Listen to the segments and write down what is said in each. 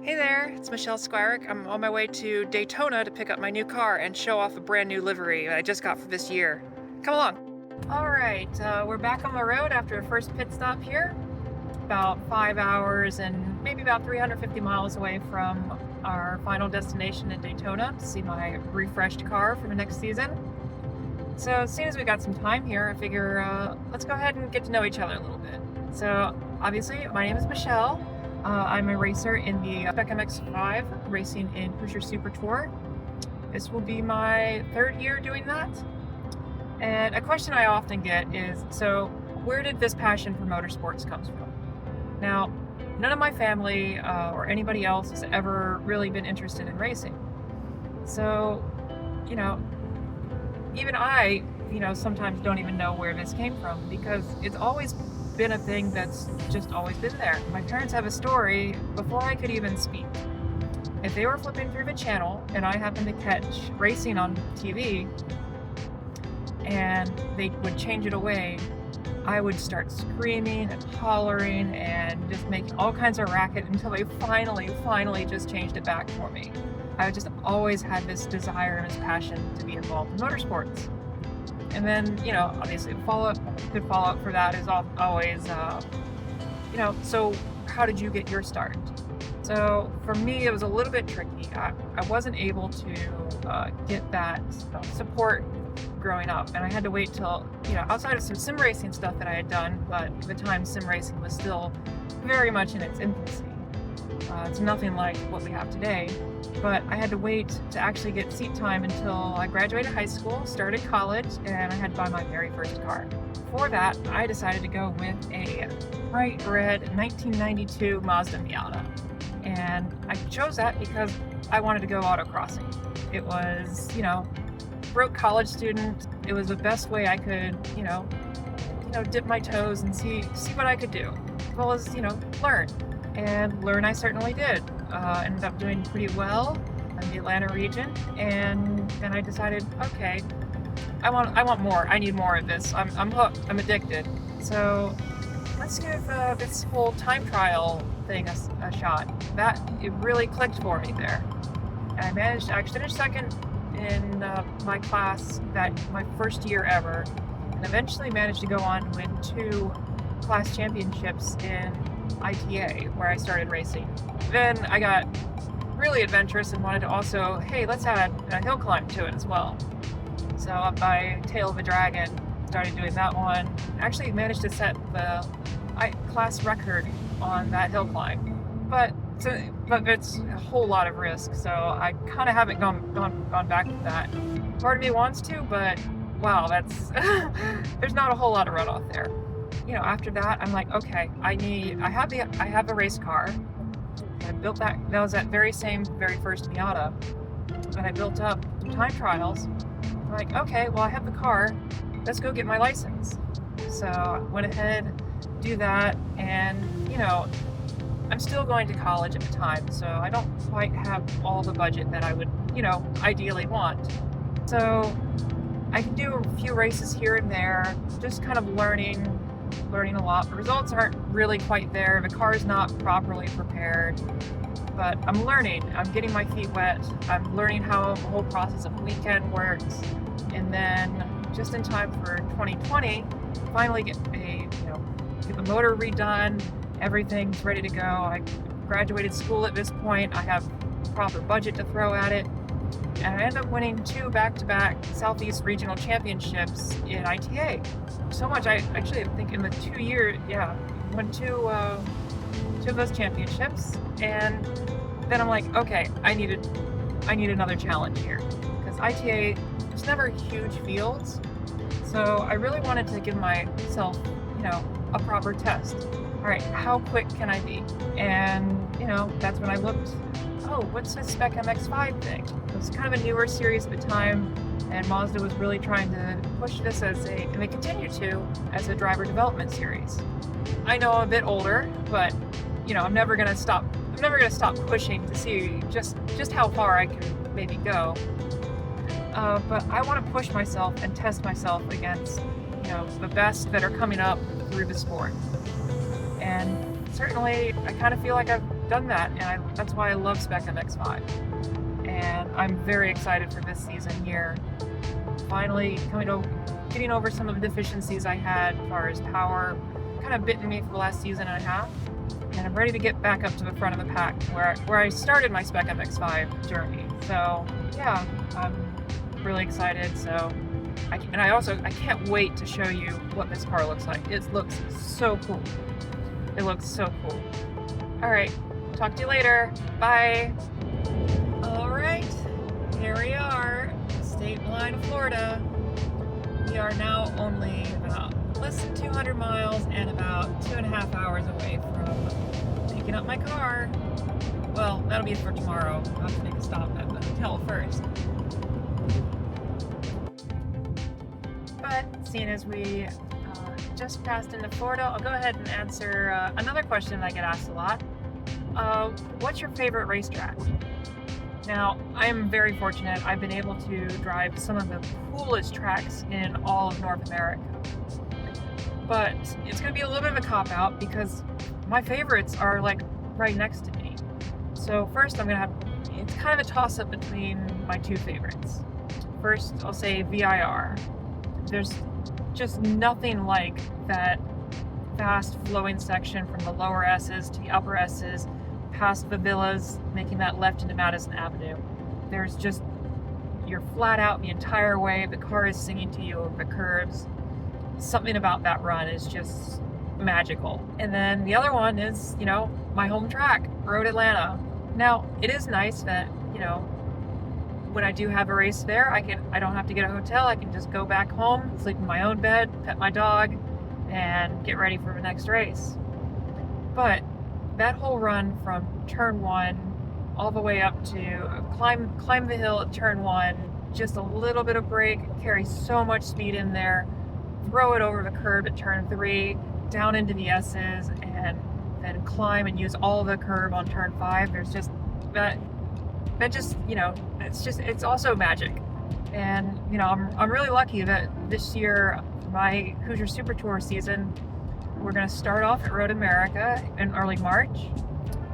Hey there, it's Michelle Squirick. I'm on my way to Daytona to pick up my new car and show off a brand new livery I just got for this year. Come along. All right, we're back on the road after a first pit stop here, about 5 hours and maybe about 350 miles away from our final destination in Daytona to see my refreshed car for the next season. So as soon as we got some time here, I figure let's go ahead and get to know each other a little bit. So obviously, my name is Michelle. I'm a racer in the Spec MX-5, racing in Hoosier Super Tour. This will be my third year doing that. And a question I often get is, so where did this passion for motorsports come from? Now, none of my family or anybody else has ever really been interested in racing. So, you know, even I, sometimes don't even know where this came from because it's always been a thing that's just always been there. My parents have a story before I could even speak. If they were flipping through the channel and I happened to catch racing on TV and they would change it away, I would start screaming and hollering and just making all kinds of racket until they finally just changed it back for me. I just always had this desire and this passion to be involved in motorsports. And then, obviously good follow-up for that is always, so how did you get your start? So for me, it was a little bit tricky. I wasn't able to get that support growing up, and I had to wait till, outside of some sim racing stuff that I had done, but at the time sim racing was still very much in its infancy. It's nothing like what we have today. But I had to wait to actually get seat time until I graduated high school, started college, and I had to buy my very first car. For that, I decided to go with a bright red 1992 Mazda Miata. And I chose that because I wanted to go autocrossing. It was, broke college student. It was the best way I could, dip my toes and see what I could do, as well as, learn. And learn I certainly did. Ended up doing pretty well in the Atlanta region, and then I decided, okay, I want more. I need more of this. I'm hooked. I'm addicted. So let's give this whole time trial thing a shot. It really clicked for me there. And I finished second in my class my first year ever, and eventually managed to go on and win 2 class championships in ITA, where I started racing. Then I got really adventurous and wanted to also, hey, let's add a hill climb to it as well. So up by Tail of a Dragon, started doing that one. Actually managed to set the class record on that hill climb. But it's a whole lot of risk, so I kind of haven't gone back to that. Part of me wants to, but wow, that's there's not a whole lot of runoff there. After that, I'm like, okay, I have a race car. I built that was that very first Miata. And I built up some time trials. I'm like, okay, well, I have the car. Let's go get my license. So I went ahead, do that, and, I'm still going to college at the time, so I don't quite have all the budget that I would, ideally want. So I can do a few races here and there, just kind of learning a lot. The results aren't really quite there. The car is not properly prepared, but I'm learning. I'm getting my feet wet. I'm learning how the whole process of weekend works. And then just in time for 2020, finally get the motor redone. Everything's ready to go. I graduated school at this point. I have proper budget to throw at it. And I ended up winning 2 back-to-back Southeast Regional Championships in ITA. So much, I actually think in the 2 years, won 2 of those championships. And then I'm like, okay, I need another challenge here. Because ITA, it's never huge fields. So I really wanted to give myself, a proper test. All right, how quick can I be? And, that's when I looked, what's this Spec MX-5 thing? It was kind of a newer series at the time, and Mazda was really trying to push this and they continue to, as a driver development series. I know I'm a bit older, but, I'm never gonna stop pushing to see just how far I can maybe go. But I want to push myself and test myself against, the best that are coming up through the sport. And certainly, I kind of feel like I've done that, and that's why I love Spec MX-5. And I'm very excited for this season here. Finally getting over some of the deficiencies I had as far as power, kind of bitten me for the last season and a half. And I'm ready to get back up to the front of the pack where I started my Spec MX-5 journey. So yeah, I'm really excited. So I can't wait to show you what this car looks like. It looks so cool. It looks so cool. All right, talk to you later. Bye. All right, here we are, state line of Florida. We are now only about less than 200 miles and about 2.5 hours away from picking up my car. Well, that'll be for tomorrow. I'll have to make a stop at the hotel first. But seeing as we just passed into Florida, I'll go ahead and answer another question that I get asked a lot. What's your favorite racetrack? Now, I'm very fortunate. I've been able to drive some of the coolest tracks in all of North America. But it's going to be a little bit of a cop-out because my favorites are like right next to me. So first it's kind of a toss-up between my two favorites. First, I'll say VIR. There's just nothing like that fast flowing section from the lower S's to the upper S's, past the villas, making that left into Madison Avenue. You're flat out the entire way. The car is singing to you over the curbs. Something about that run is just magical. And then the other one is, my home track, Road Atlanta. Now, it is nice that, when I do have a race there, I don't have to get a hotel. I can just go back home, sleep in my own bed, pet my dog, and get ready for the next race. But that whole run from turn 1 all the way up to climb the hill at turn 1, just a little bit of brake, carry so much speed in there, throw it over the curb at turn 3, down into the S's, and then climb and use all the curb on turn 5. There's just that just, it's also magic. And, I'm really lucky that this year, my Hoosier Super Tour season, we're going to start off at Road America in early March.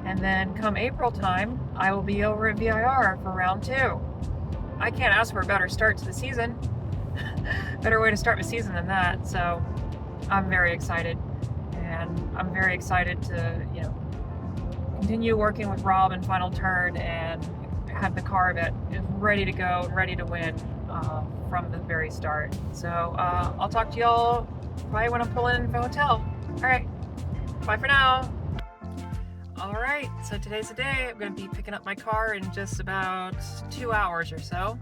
And then come April time, I will be over at VIR for round 2. I can't ask for a better start to the season. Better way to start the season than that. So I'm very excited. And I'm very excited to, continue working with Rob in Final Turn and have the car that is ready to go and ready to win from the very start. So I'll talk to y'all probably when I'm pulling in the hotel. All right, bye for now. All right, so today's the day. I'm going to be picking up my car in just about 2 hours or so.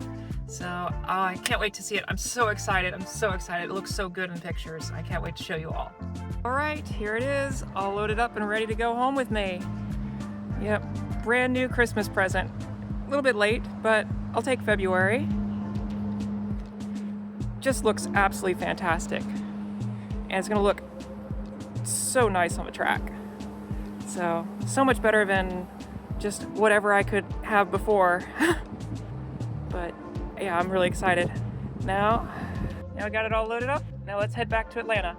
So I can't wait to see it. I'm so excited. It looks so good in pictures. I can't wait to show you all. All right, here it is, all loaded up and ready to go home with me. Yep, brand new Christmas present. A little bit late, but I'll take February. Just looks absolutely fantastic. And it's gonna look so nice on the track. So much better than just whatever I could have before. But yeah, I'm really excited. Now I got it all loaded up. Now let's head back to Atlanta.